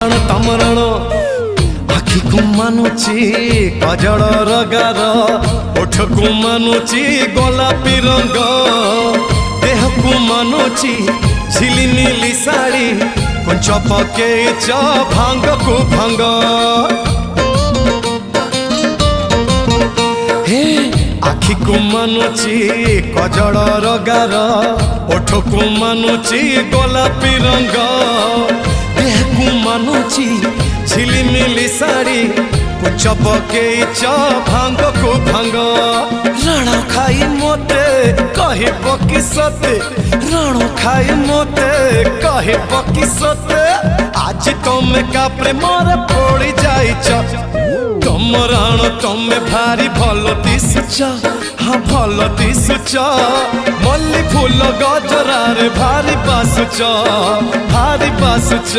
तमरण आखि को मानुची कजल रगार ओठ को मानुची गोलापी रंग देह को मानुची झिली नीली साड़ी कुंच पके भांग को भांग हे आखि को मानुची कजल रगार ओठ को मानुची गोलापी रंग देह को मानुची झिलिमिली साड़ी कुछ पके भांग को भांग रण खाई मोते कहे पकी सते रण खाई मोते कहे पकी सते आज तुम का प्रेम पड़ी जाइछ तुम रण तुम भारी भल दिशुच हाँ भल दिशुच मल्ली फूल गजरारे भारी बासुच भारी बासुच।